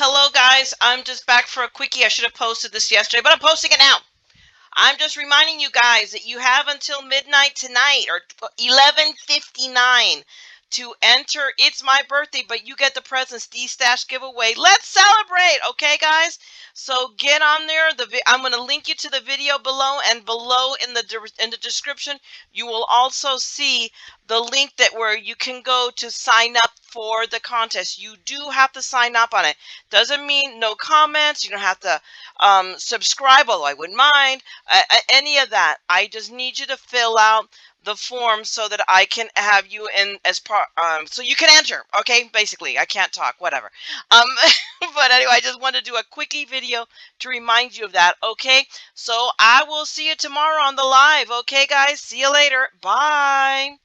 Hello guys. I'm just back for a quickie. I should have posted this yesterday, but I'm posting it now. I'm just reminding you guys that you have until midnight tonight or 11:59 to enter. It's my birthday, but you get the presents D-Stash giveaway. Let's celebrate, okay, guys? So get on there. I'm going to link you to the video below, and below in the description, you will also see the link where you can go to sign up for the contest. You do have to sign up on it. Doesn't mean no comments. You don't have to subscribe, although I wouldn't mind any of that. I just need you to fill out the form so that I can have you in as part so you can enter. Okay, basically I can't talk, whatever. um but anyway, I just wanted to do a quickie video to remind you of that. Okay, so I will see you tomorrow on the live. Okay guys, see you later. Bye.